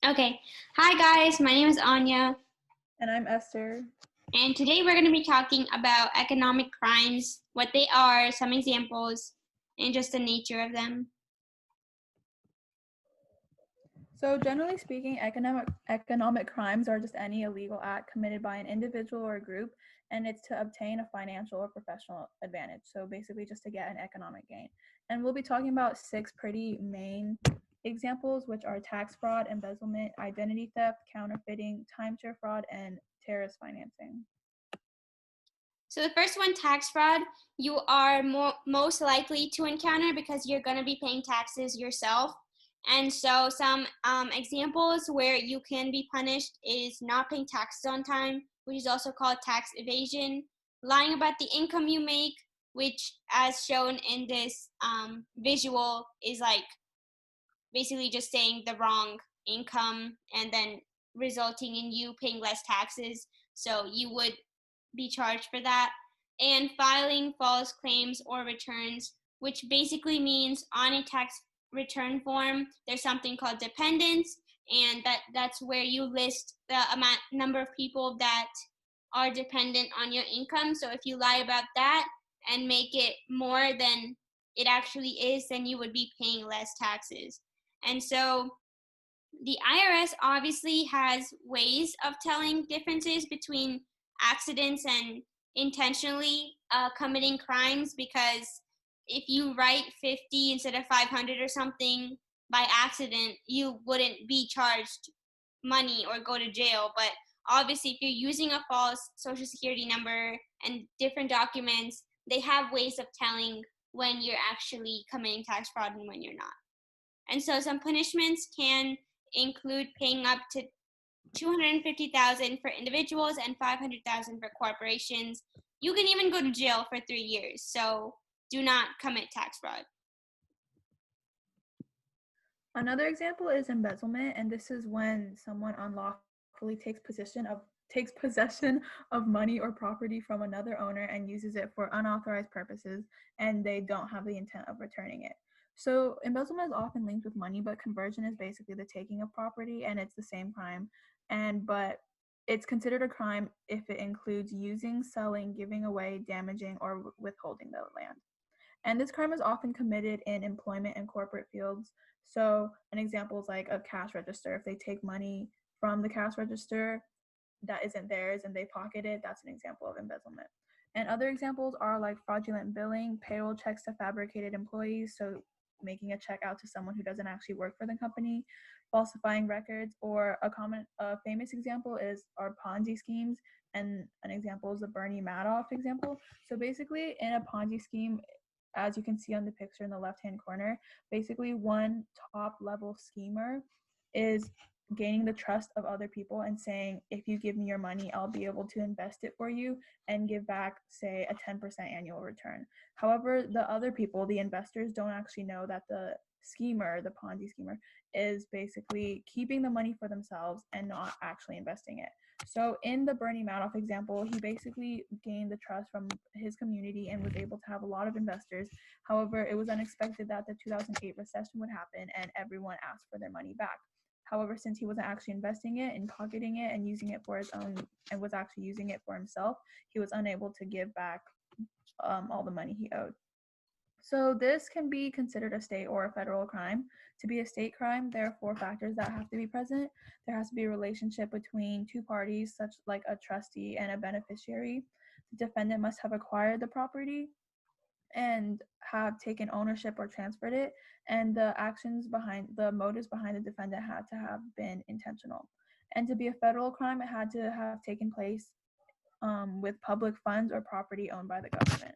Okay. Hi, guys. My name is Anya, And I'm Esther. and today we're going to be talking about economic crimes, what they are, some examples, and just the nature of them. So, generally speaking, economic crimes are just any illegal act committed by an individual or a group, and it's to obtain a financial or professional advantage. So, basically, just to get an economic gain. And we'll be talking about six pretty main examples, which are tax fraud, embezzlement, identity theft, counterfeiting, timeshare fraud, and terrorist financing. So, the first one, tax fraud, you are most likely to encounter because you're going to be paying taxes yourself. And so, some examples where you can be punished is not paying taxes on time, which is also called tax evasion, lying about the income you make, which, as shown in this visual, is like basically just saying the wrong income and then resulting in you paying less taxes. So you would be charged for that. And filing false claims or returns, which basically means on a tax return form, there's something called dependents, and that's where you list the number of people that are dependent on your income. So if you lie about that and make it more than it actually is, then you would be paying less taxes. And so the IRS obviously has ways of telling differences between accidents and intentionally committing crimes, because if you write 50 instead of 500 or something by accident, you wouldn't be charged money or go to jail. But obviously, if you're using a false social security number and different documents, they have ways of telling when you're actually committing tax fraud and when you're not. And so some punishments can include paying up to $250,000 for individuals and $500,000 for corporations. You can even go to jail for 3 years. So do not commit tax fraud. Another example is embezzlement, and this is when someone unlawfully takes possession of money or property from another owner and uses it for unauthorized purposes, and they don't have the intent of returning it. So embezzlement is often linked with money, but conversion is basically the taking of property, and it's the same crime. But it's considered a crime if it includes using, selling, giving away, damaging, or withholding the land. And this crime is often committed in employment and corporate fields. So, an example is like a cash register. If they take money from the cash register that isn't theirs and they pocket it, that's an example of embezzlement. And other examples are like fraudulent billing, payroll checks to fabricated employees, so making a check out to someone who doesn't actually work for the company, falsifying records, or a famous example is our Ponzi schemes, and an example is the Bernie Madoff example. So basically, in a Ponzi scheme, as you can see on the picture in the left-hand corner, basically one top-level schemer is gaining the trust of other people and saying, if you give me your money, I'll be able to invest it for you and give back, say, a 10% annual return. However, the other people, the investors, don't actually know that the schemer, the Ponzi schemer, is basically keeping the money for themselves and not actually investing it. So in the Bernie Madoff example, he basically gained the trust from his community and was able to have a lot of investors. However, it was unexpected that the 2008 recession would happen and everyone asked for their money back. However, since he wasn't actually investing it and pocketing it and using it for his own and was actually using it for himself, he was unable to give back all the money he owed. So this can be considered a state or a federal crime. To be a state crime, there are four factors that have to be present. There has to be a relationship between two parties, such like a trustee and a beneficiary. The defendant must have acquired the property and have taken ownership or transferred it, and the motives behind the defendant had to have been intentional. And to be a federal crime, it had to have taken place with public funds or property owned by the government.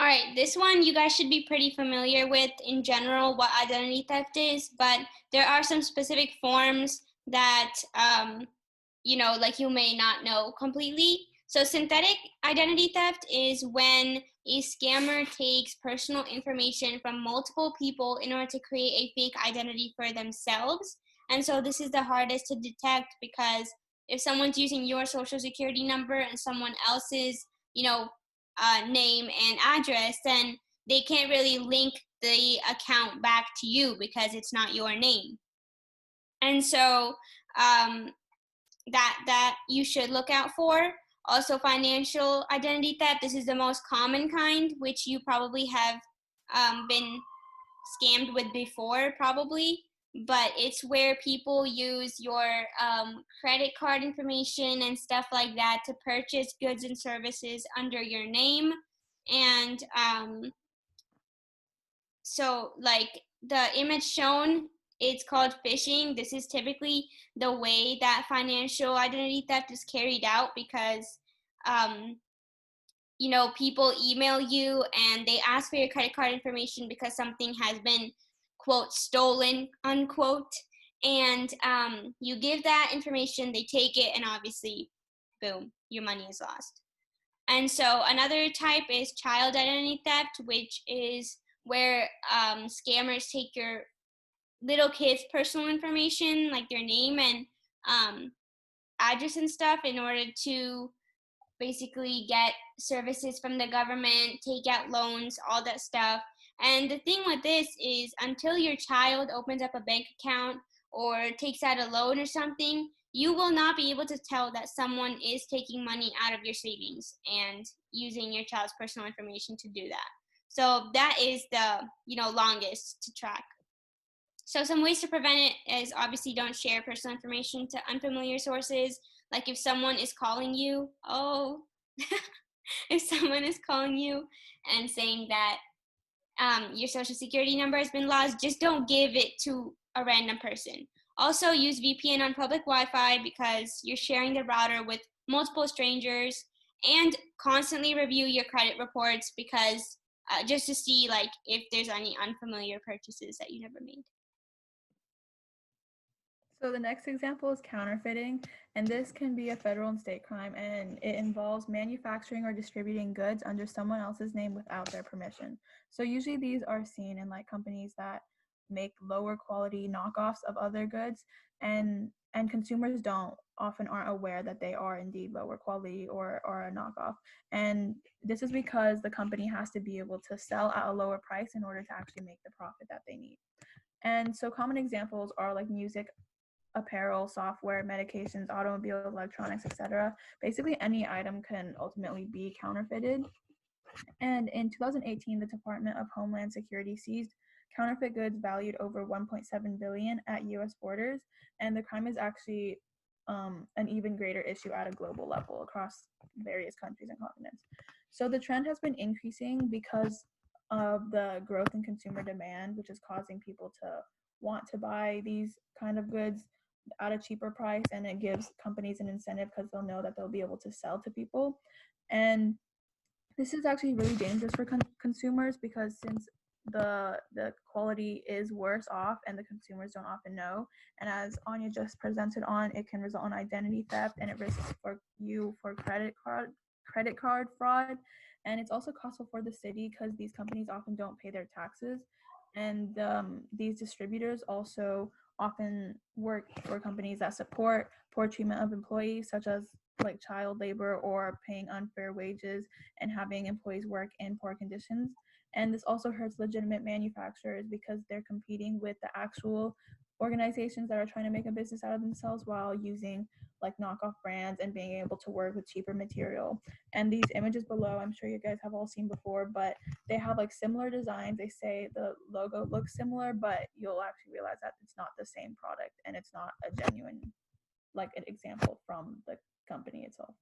All right, this one you guys should be pretty familiar with in general what identity theft is, but there are some specific forms that like you may not know completely. So synthetic identity theft is when a scammer takes personal information from multiple people in order to create a fake identity for themselves. And so this is the hardest to detect, because if someone's using your social security number and someone else's, name and address, then they can't really link the account back to you because it's not your name. And so that you should look out for. Also, financial identity theft. This is the most common kind, which you probably have been scammed with before, probably. But it's where people use your credit card information and stuff like that to purchase goods and services under your name. And so, like the image shown, it's called phishing. This is typically the way that financial identity theft is carried out because um, people email you and they ask for your credit card information because something has been, quote, stolen, unquote. And you give that information, they take it, and obviously, boom, your money is lost. And so another type is child identity theft, which is where scammers take your little kids' personal information, like their name and address and stuff, in order to basically get services from the government, take out loans, all that stuff. And the thing with this is until your child opens up a bank account or takes out a loan or something, you will not be able to tell that someone is taking money out of your savings and using your child's personal information to do that. So that is the, longest to track. So some ways to prevent it is obviously don't share personal information to unfamiliar sources. Like if someone is calling you, if someone is calling you and saying that your social security number has been lost, just don't give it to a random person. Also use VPN on public Wi-Fi because you're sharing the router with multiple strangers, and constantly review your credit reports because just to see like if there's any unfamiliar purchases that you never made. So the next example is counterfeiting, and this can be a federal and state crime, and it involves manufacturing or distributing goods under someone else's name without their permission. So usually these are seen in like companies that make lower quality knockoffs of other goods, and consumers aren't aware that they are indeed lower quality or a knockoff. And this is because the company has to be able to sell at a lower price in order to actually make the profit that they need. And so common examples are like music, apparel, software, medications, automobiles, electronics, etc. Basically, any item can ultimately be counterfeited. And in 2018, the Department of Homeland Security seized counterfeit goods valued over 1.7 billion at U.S. borders, and the crime is actually an even greater issue at a global level across various countries and continents. So the trend has been increasing because of the growth in consumer demand, which is causing people to want to buy these kind of goods at a cheaper price, and it gives companies an incentive because they'll know that they'll be able to sell to people. And this is actually really dangerous for consumers because since the quality is worse off and the consumers don't often know, and as Anya just presented on, it can result in identity theft and it risks for credit card fraud. And it's also costly for the city because these companies often don't pay their taxes, and these distributors also often work for companies that support poor treatment of employees, such as like child labor or paying unfair wages and having employees work in poor conditions. And this also hurts legitimate manufacturers because they're competing with the actual organizations that are trying to make a business out of themselves while using like knockoff brands and being able to work with cheaper material. And these images below, I'm sure you guys have all seen before, but they have like similar designs. They say the logo looks similar, but you'll actually realize that it's not the same product and it's not a genuine like an example from the company itself.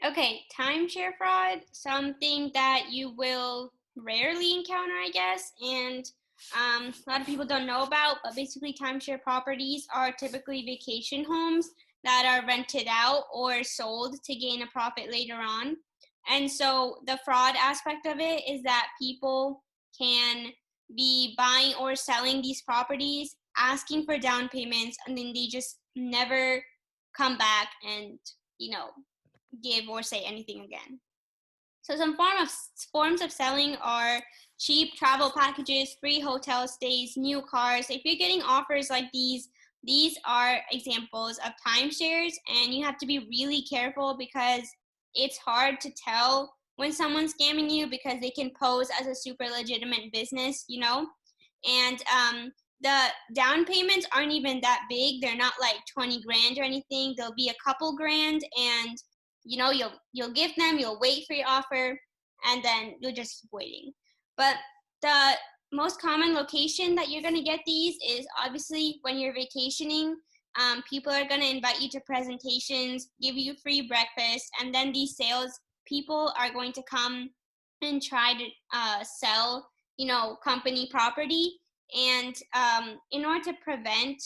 Okay, timeshare fraud, something that you will rarely encounter, I guess, and a lot of people don't know about, but basically timeshare properties are typically vacation homes that are rented out or sold to gain a profit later on. And so the fraud aspect of it is that people can be buying or selling these properties, asking for down payments, and then they just never come back and, give or say anything again. So some forms of selling are cheap travel packages, free hotel stays, new cars. If you're getting offers like these are examples of timeshares, and you have to be really careful because it's hard to tell when someone's scamming you because they can pose as a super legitimate business, and the down payments aren't even that big. They're not like 20 grand or anything. They'll be a couple grand, and you'll give them, you'll wait for your offer, and then you'll just keep waiting. But the most common location that you're going to get these is obviously when you're vacationing. People are going to invite you to presentations, give you free breakfast, and then these sales people are going to come and try to sell, company property. And in order to prevent,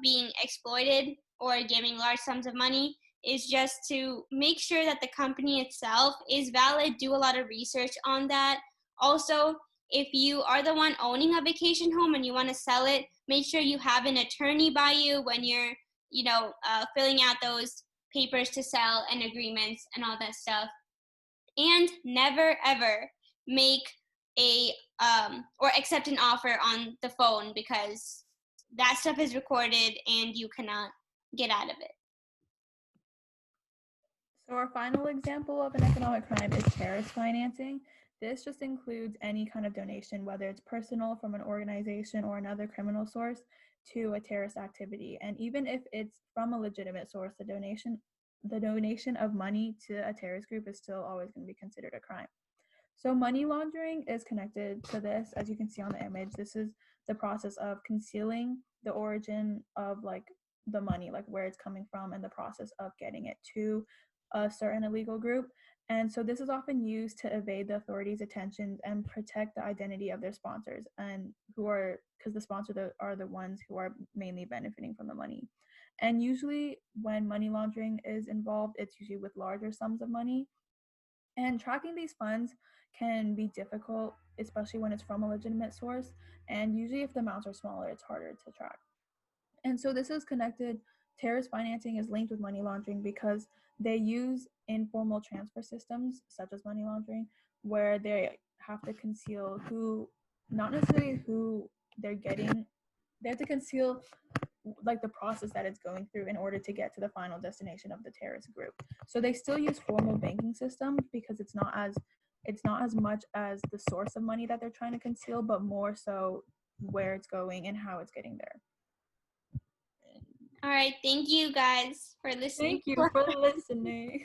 being exploited or giving large sums of money, is just to make sure that the company itself is valid. Do a lot of research on that. Also, if you are the one owning a vacation home and you want to sell it, make sure you have an attorney by you when you're, filling out those papers to sell and agreements and all that stuff. And never ever make a or accept an offer on the phone, because that stuff is recorded and you cannot get out of it. So our final example of an economic crime is terrorist financing. This just includes any kind of donation, whether it's personal from an organization or another criminal source, to a terrorist activity. And even if it's from a legitimate source, the donation of money to a terrorist group is still always going to be considered a crime. So money laundering is connected to this. As you can see on the image, this is the process of concealing the origin of like the money, like where it's coming from, and the process of getting it to a certain illegal group. And so this is often used to evade the authorities' attention and protect the identity of their sponsors, and who are, because the sponsors are the ones who are mainly benefiting from the money. And usually when money laundering is involved, it's usually with larger sums of money. And tracking these funds can be difficult, especially when it's from a legitimate source. And usually if the amounts are smaller, it's harder to track. And so this is connected. Terrorist financing is linked with money laundering because they use informal transfer systems, such as money laundering, where they have to conceal who, not necessarily who they're getting, they have to conceal like the process that it's going through in order to get to the final destination of the terrorist group. So they still use formal banking systems because it's not as much as the source of money that they're trying to conceal, but more so where it's going and how it's getting there. All right, thank you guys for listening. Thank you for listening.